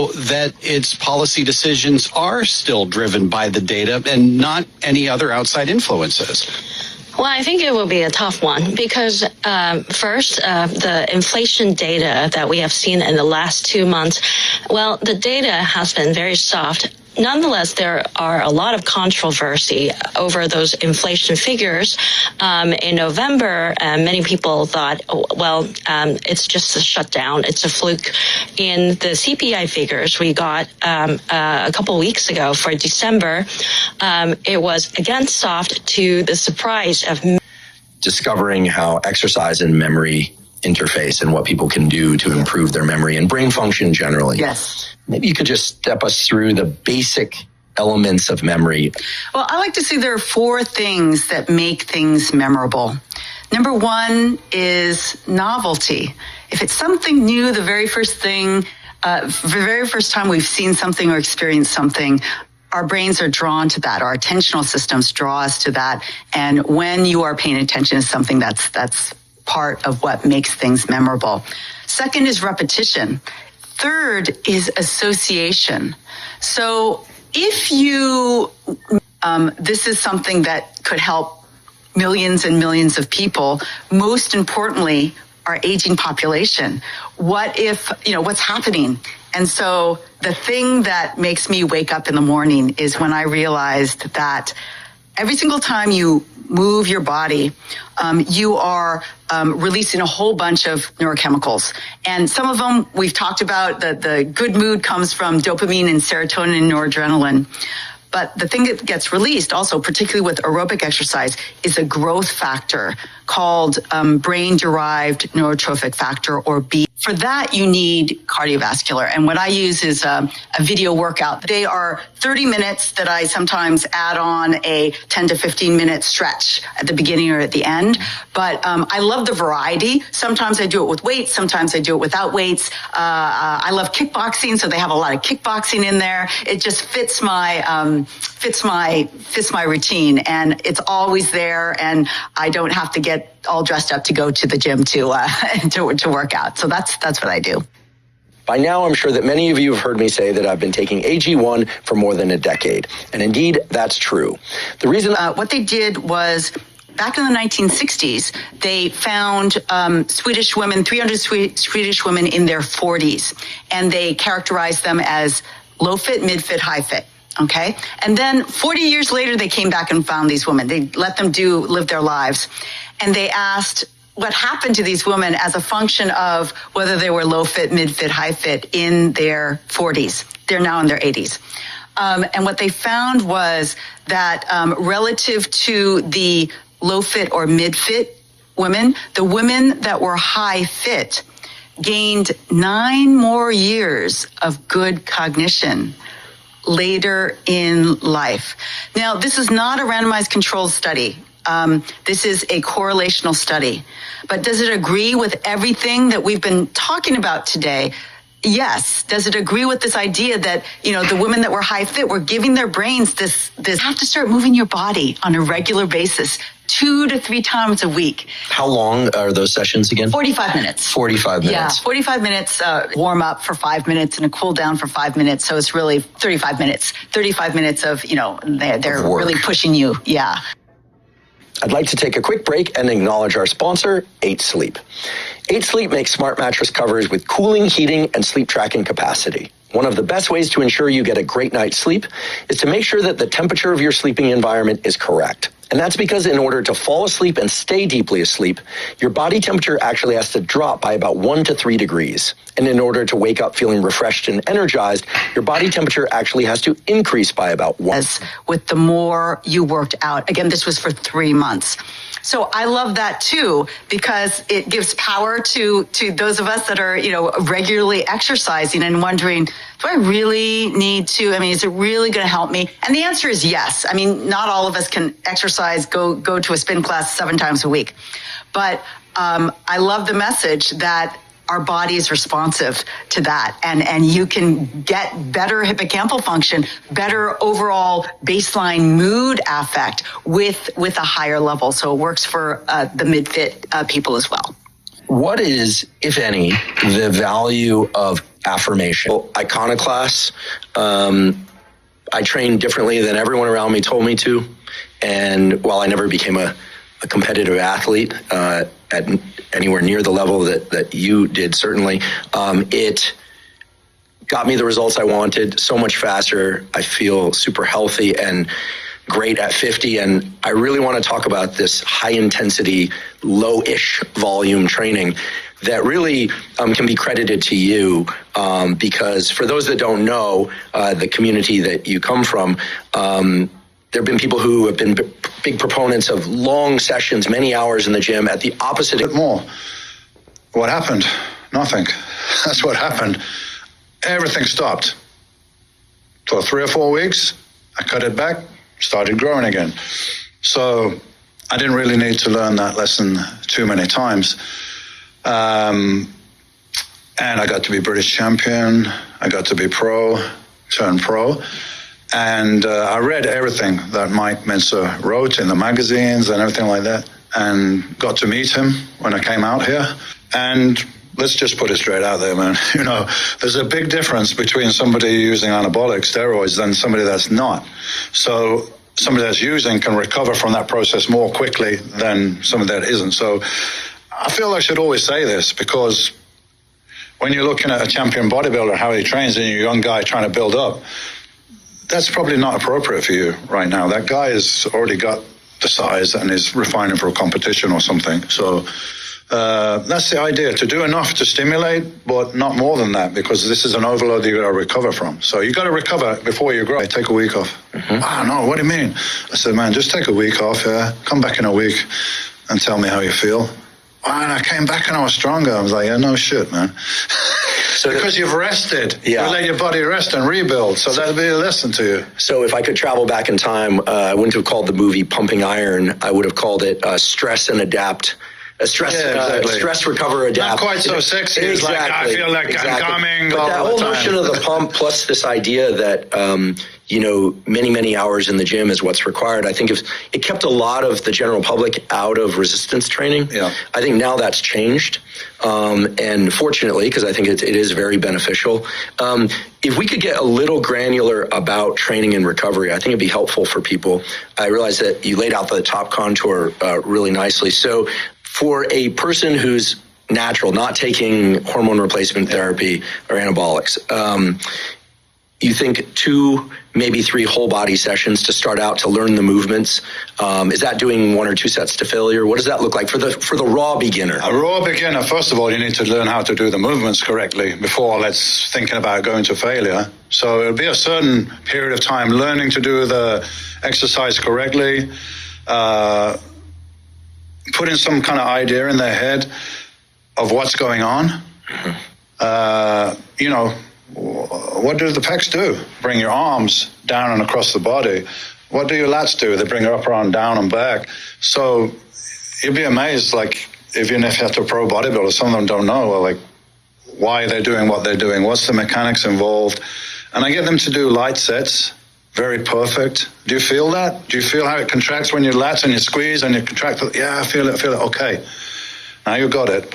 that its policy decisions are still driven by the data and not any other outside influences? Well, I think it will be a tough one because first, the inflation data that we have seen in the last 2 months, well, the data has been very soft. Nonetheless, there are a lot of controversy over those inflation figures. In November, many people thought, it's just a shutdown. It's a fluke. In the CPI figures we got a couple weeks ago for December, it was again soft to the surprise of discovering how exercise and memory interface and what people can do to improve their memory and brain function generally. Yes. Maybe you could just step us through the basic elements of memory. Well, I like to say there are 4 things that make things memorable. Number 1 is novelty. If it's something new, the very first time we've seen something or experienced something, our brains are drawn to that. Our attentional systems draw us to that. And when you are paying attention to something, that's part of what makes things memorable. Second is repetition. Third is association. So if you, this is something that could help millions and millions of people, most importantly, our aging population. What if, what's happening? And so the thing that makes me wake up in the morning is when I realized that every single time you move your body, you are releasing a whole bunch of neurochemicals. And some of them we've talked about, the good mood comes from dopamine and serotonin and noradrenaline. But the thing that gets released also, particularly with aerobic exercise, is a growth factor called brain-derived neurotrophic factor, or B. For that, you need cardiovascular. And what I use is a video workout. They are 30 minutes that I sometimes add on a 10 to 15 minute stretch at the beginning or at the end. But I love the variety. Sometimes I do it with weights. Sometimes I do it without weights. I love kickboxing, so they have a lot of kickboxing in there. It just fits my routine, and it's always there, and I don't have to get all dressed up to go to the gym to work out. So that's what I do. By now, I'm sure that many of you have heard me say that I've been taking AG1 for more than a decade. And indeed, that's true. The reason what they did was, back in the 1960s, they found Swedish women, 300 Swedish women in their 40s, and they characterized them as low fit, mid fit, high fit. Okay. And then 40 years later, they came back and found these women. They let them live their lives. And they asked what happened to these women as a function of whether they were low fit, mid fit, high fit in their 40s. They're now in their 80s. And what they found was that relative to the low fit or mid fit women, the women that were high fit gained 9 more years of good cognition later in life. Now, this is not a randomized controlled study. This is a correlational study. But does it agree with everything that we've been talking about today? Yes. Does it agree with this idea that, the women that were high fit were giving their brains this, have to start moving your body on a regular basis, 2 to 3 times a week. How long are those sessions again? 45 minutes. 45 minutes. Yeah, 45 minutes, warm up for 5 minutes and a cool down for 5 minutes. So it's really 35 minutes. 35 minutes of, they're really pushing you. Yeah. I'd like to take a quick break and acknowledge our sponsor, 8 Sleep. 8 Sleep makes smart mattress covers with cooling, heating, and sleep tracking capacity. One of the best ways to ensure you get a great night's sleep is to make sure that the temperature of your sleeping environment is correct. And that's because in order to fall asleep and stay deeply asleep, your body temperature actually has to drop by about 1 to 3 degrees. And in order to wake up feeling refreshed and energized, your body temperature actually has to increase by about 1. With the more you worked out. Again, this was for 3 months. So I love that too, because it gives power to those of us that are, regularly exercising and wondering, do I really need to? Is it really going to help me? And the answer is yes. Not all of us can exercise, go to a spin class 7 times a week. But I love the message that our body is responsive to that. And you can get better hippocampal function, better overall baseline mood affect with a higher level. So it works for the mid-fit people as well. What is, if any, the value of affirmation. Iconoclasts. I trained differently than everyone around me told me to. And while I never became a competitive athlete at anywhere near the level that you did, certainly, it got me the results I wanted so much faster. I feel super healthy and great at 50. And I really want to talk about this high intensity, low-ish volume training that really can be credited to you, because for those that don't know the community that you come from, there have been people who have been big proponents of long sessions, many hours in the gym at the opposite. More. What happened? Nothing. That's what happened. Everything stopped. For 3 or 4 weeks, I cut it back, started growing again. So I didn't really need to learn that lesson too many times. And I got to be British champion. I got to be turned pro. And I read everything that Mike Menser wrote in the magazines and everything like that, and got to meet him when I came out here. And let's just put it straight out there, man. You know, there's a big difference between somebody using anabolic steroids and somebody that's not. So somebody that's using can recover from that process more quickly than somebody that isn't. So I feel I should always say this, because when you're looking at a champion bodybuilder, how he trains, and you're a young guy trying to build up, that's probably not appropriate for you right now. That guy has already got the size and is refining for a competition or something. So that's the idea, to do enough to stimulate, but not more than that, because this is an overload that you got to recover from. So you got to recover before you grow. Take a week off. Oh, no, what do you mean? I said, man, just take a week off. Come back in a week and tell me how you feel. And I came back and I was stronger. I was like, yeah, no shit, man. So because you've rested. Yeah. You let your body rest and rebuild. So that'll be a lesson to you. So if I could travel back in time, I wouldn't have called the movie Pumping Iron. I would have called it Stress and Adapt. Stress, recover, adapt. Not quite so sexy. It's like, I feel like I'm coming. But that whole notion of the pump, plus this idea that, many hours in the gym is what's required. I think if it kept a lot of the general public out of resistance training. Yeah. I think now that's changed. And fortunately, because I think it is very beneficial. If we could get a little granular about training and recovery, I think it'd be helpful for people. I realize that you laid out the top contour really nicely. So for a person who's natural, not taking hormone replacement therapy or anabolics, you think 2, maybe 3 whole body sessions to start out to learn the movements? Is that doing 1 or 2 sets to failure? What does that look like for the raw beginner? A raw beginner, first of all, you need to learn how to do the movements correctly before thinking about going to failure. So it'll be a certain period of time learning to do the exercise correctly, putting some kind of idea in their head of what's going on. What do the pecs do? Bring your arms down and across the body. What do your lats do? They bring your upper arm down and back. So you'd be amazed, like, even if you have to pro bodybuilder, some of them don't know, like, why they're doing what they're doing, what's the mechanics involved. And I get them to do light sets, very perfect. Do you feel that? Do you feel how it contracts when you lats and you squeeze and you contract? Yeah, I feel it. Okay. Now you got it.